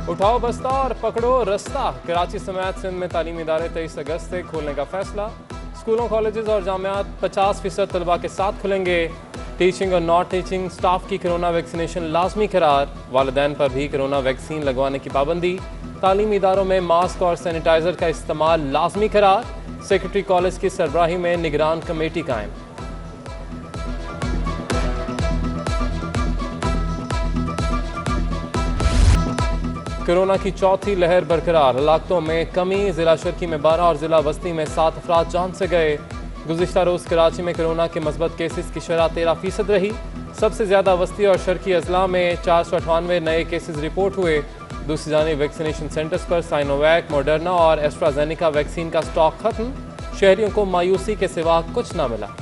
उठाओ बस्ता और पकड़ो रास्ता। कराची समेत सिंध में तालीमी इदारे 23 अगस्त से खोलने का फैसला। स्कूलों, कॉलेजेस और जामियात 50% तलबा के साथ खुलेंगे। टीचिंग और नॉन टीचिंग स्टाफ की कोरोना वैक्सीनेशन लाजमी करार। वालिदैन पर भी कोरोना वैक्सीन लगवाने की पाबंदी। तालीमी इदारों में मास्क और सैनिटाइजर का इस्तेमाल लाजमी करार। सेक्रेटरी कॉलेज की सरबराही में निगरान कमेटी कायम। कोरोना की चौथी लहर बरकरार। हलाकतों में कमी। जिला शर्की में 12 और जिला बस्ती में 7 अफराद जान से गए। गुज़िश्ता रोज कराची में कोरोना के मस्बत केसेस की शरह 13% रही। सबसे ज्यादा वस्ती और शर्की अजला में 498 नए केसेस रिपोर्ट हुए। दूसरी जानिब वैक्सीनेशन सेंटर्स पर साइनोवैक, मॉडर्ना और एस्ट्राजेनेका वैक्सीन का स्टॉक खत्म। शहरियों को मायूसी के सिवा कुछ न मिला।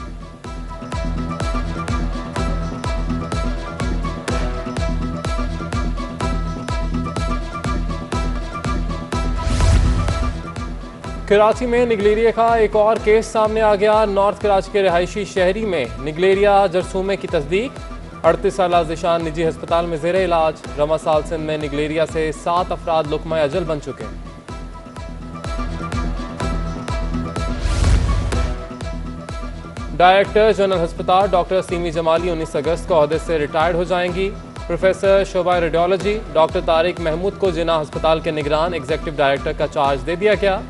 कराची में निगलेरिया का एक और केस सामने आ गया। नॉर्थ कराची के रहायशी शहरी में निगलेरिया जरसूमे की तस्दीक। 38 साल ज़िशान निजी हस्पताल में ज़ेरे इलाज। रवा साल सिंध में निगलेरिया से 7 अफराद लुकमा अजल बन चुके हैं। डायरेक्टर जनरल हस्पताल डॉक्टर सीमी जमाली 19 अगस्त को ओहदे से रिटायर्ड हो जाएंगी। Professor Shoba radiology doctor Tariq Mahmood को जिना हस्पताल के निगरान एग्जीक्यूटिव डायरेक्टर का चार्ज दे दिया गया।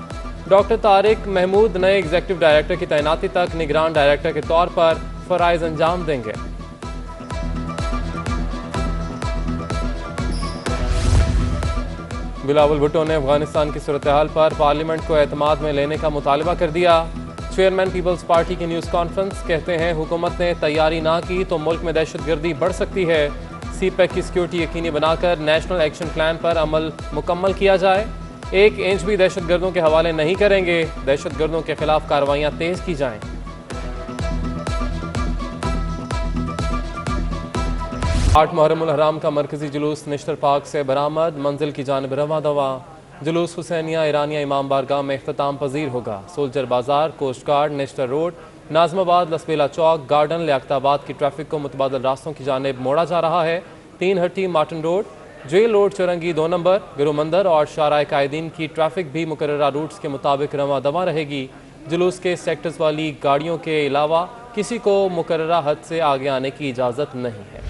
डॉक्टर तारिक महमूद नए एग्जीक्यूटिव डायरेक्टर की तैनाती तक निगरान डायरेक्टर के तौर पर फराइज अंजाम देंगे। बिलावल भुट्टो ने अफगानिस्तान की सूरत हाल पर पार्लियामेंट को एतमाद में लेने का मुतालबा कर दिया। चेयरमैन पीपल्स पार्टी की न्यूज़ कॉन्फ्रेंस। कहते हैं हुकूमत ने तैयारी ना की तो मुल्क में दहशतगर्दी बढ़ सकती है। सीपैक की सिक्योरिटी यकीनी बनाकर नेशनल एक्शन प्लान पर अमल मुकम्मल किया जाए। 1 इंच भी दहशतगर्दों के हवाले नहीं करेंगे। दहशतगर्दों के खिलाफ कार्रवाइयां तेज की जाएं। आठ मुहर्रम उल हराम का मरकजी जुलूस निश्तर पार्क से बरामद। मंजिल की जानिब रवा दवा। जुलूस हुसैनिया ईरानिया इमाम बारगाह में इख्तिताम पजीर होगा। Soldier Bazaar, coast guard, Nishtar road, Nazimabad, Lasbela Chowk, garden, Liaquatabad की ट्रैफिक को मुतबादल रास्तों की जानिब मोड़ा जा रहा है। 3 Hatti, Martin road, jail road, Chowrangi 2 number, Gurumandir और शाराए कायदीन की ट्रैफिक भी मुकर्ररा रूट्स के मुताबिक रवा दवा रहेगी। जुलूस के सेक्टर्स वाली गाड़ियों के अलावा किसी को मुकर्ररा हद से आगे आने की इजाज़त नहीं है।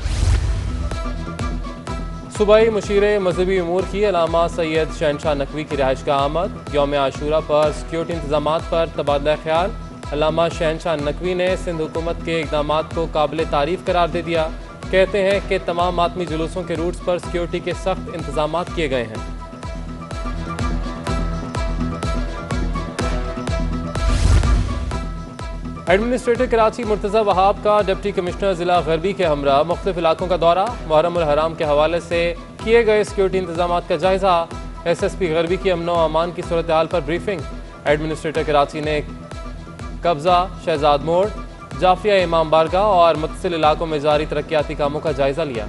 सूबाई मुशीर मजहबी उमूर की अल्लामा सैयद शहनशाह नकवी की रिहाइश का आमद। यौम आशूरा पर सिक्योरिटी इंतजामात पर तबादला ख्याल। अल्लामा शहनशाह नकवी ने सिंध हुकूमत के इक़दामात को काबिल तारीफ करार दे दिया। कहते हैं कि तमाम मातमी जुलूसों के रूट्स पर सिक्योरिटी के सख्त इंतजामात किए गए हैं। एडमिनिस्ट्रेटर कराची मुर्तज़ा वहाब का डिप्टी कमिश्नर जिला गरबी के हमरा मुख्तलिफ इलाकों का दौरा। मुहर्रम उल हराम के हवाले से किए गए सिक्योरिटी इंतजामात का जायजा। SSP गरबी की अमन व अमान की सूरत हाल पर ब्रीफिंग। एडमिनिस्ट्रेटर कराची ने कब्जा, शहजाद मोड़, जाफिया इमाम बारगाह और मुतसिल इलाकों में जारी तरक्याती कामों का जायजा लिया।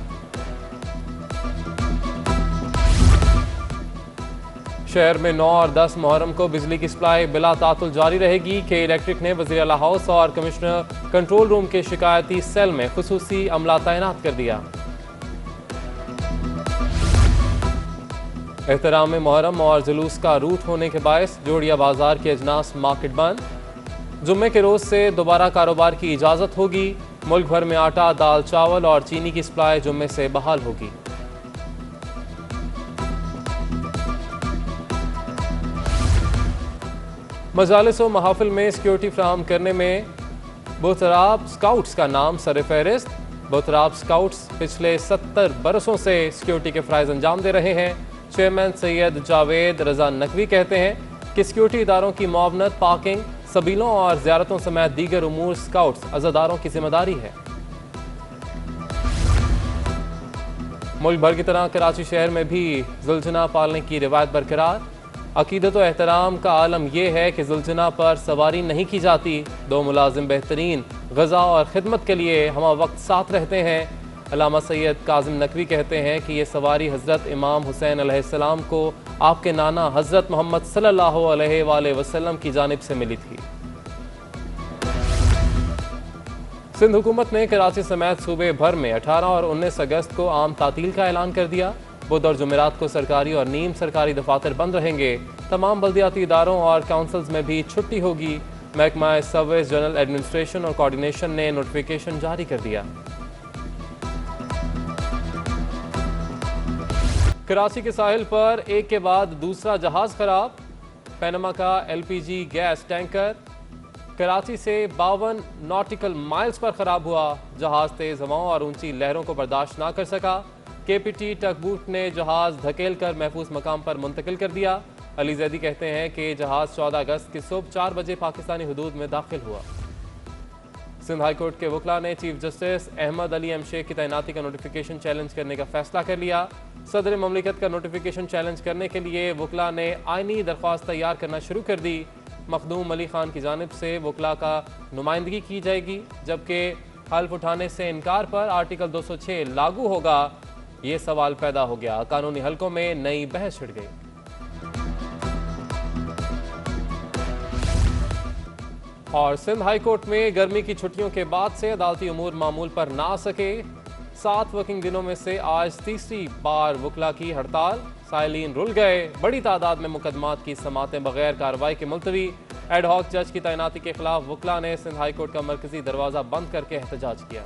शहर में 9 और 10 मुहर्रम को बिजली की सप्लाई बिला तातुल जारी रहेगी। के इलेक्ट्रिक ने वज़ीर आला हाउस और कमिश्नर कंट्रोल रूम के शिकायती सेल में खुसूसी अमला तैनात कर दिया। एहतराम मुहर्रम और जुलूस का रूट होने के बायस जोड़िया बाजार के अजनास मार्केट बंद। जुम्मे के रोज से दोबारा कारोबार की इजाज़त होगी। मुल्क भर में आटा, दाल, चावल और चीनी की सप्लाई जुम्मे से बहाल होगी। मजालिस व महाफिल में सिक्योरिटी फ्राहम करने में बोतराब स्काउट्स का नाम सरफहरिस्त। बोतराब स्काउट्स पिछले 70 बरसों से सिक्योरिटी के फ़राइज़ अंजाम दे रहे हैं। चेयरमैन सैयद जावेद रजा नकवी कहते हैं कि सिक्योरिटी इदारों की मुआवनत, पार्किंग, सबीलों और ज़ियारतों समेत दीगर उमूर स्काउट्स अज़ादारों की जिम्मेदारी है। मुल्क भर की तरह कराची शहर में भी जुलझना पालने की रिवायत बरकरार। अकीदत व एहतराम का आलम यह है कि जुलझना पर सवारी नहीं की जाती। 2 मुलाजिम बेहतरीन गज़ा और खिदमत के लिए हम वक्त साथ रहते हैं। अल्लामा सैयद काजिम नकवी कहते हैं कि ये सवारी हज़रत इमाम हुसैन अलैहिस्सलाम को आपके नाना हज़रत मोहम्मद सल्लल्लाहु अलैहि वसल्लम की जानिब से मिली थी। सिंध हुकूमत ने कराची समेत सूबे भर में 18 और 19 अगस्त को आम तातील का ऐलान कर दिया। बुध और जुमेरात को सरकारी और नीम सरकारी दफातर बंद रहेंगे। तमाम बल्दियाती इदारों और काउंसिल्स में भी छुट्टी होगी। महकमा सर्विस जनरल एडमिनिस्ट्रेशन और कोऑर्डिनेशन ने नोटिफिकेशन जारी कर दिया। कराची के साहिल पर एक के बाद दूसरा जहाज खराब। पनामा का एलपीजी गैस टैंकर कराची से 52 नॉटिकल माइल्स पर खराब हुआ। जहाज तेज हवाओं और ऊंची लहरों को बर्दाश्त ना कर सका। केपीटी टगबूट ने जहाज धकेल कर महफूज मकाम पर मुंतकिल कर दिया। अली जैदी कहते हैं कि जहाज 14 अगस्त की सुबह 4 बजे पाकिस्तानी हुदूद में दाखिल हुआ। सिंध हाई कोर्ट के वकला ने chief justice Ahmad Ali M Sheikh की तैनाती का नोटिफिकेशन चैलेंज करने का फैसला कर लिया। सदर ममलिकत का नोटिफिकेशन चैलेंज करने के लिए वकला ने आइनी दरख्वास्त तैयार करना शुरू कर दी। मखदूम अली खान की जानिब से वकला का नुमाइंदगी की जाएगी, जबकि हल्फ उठाने से इनकार पर आर्टिकल 206 लागू होगा। ये सवाल पैदा हो गया। कानूनी हलकों में नई बहस छिड़ गई। और सिंध हाई कोर्ट में गर्मी की छुट्टियों के बाद से अदालती उमूर मामूल पर ना आ सके। 7 वर्किंग दिनों में से आज तीसरी बार वकला की हड़ताल। साइलीन रुल गए। बड़ी तादाद में मुकदमात की समातें बगैर कार्रवाई के मुलतवी। एडहॉक जज की तैनाती के खिलाफ वकला ने सिंध हाई कोर्ट का मरकजी दरवाजा बंद करके एहतजाज किया।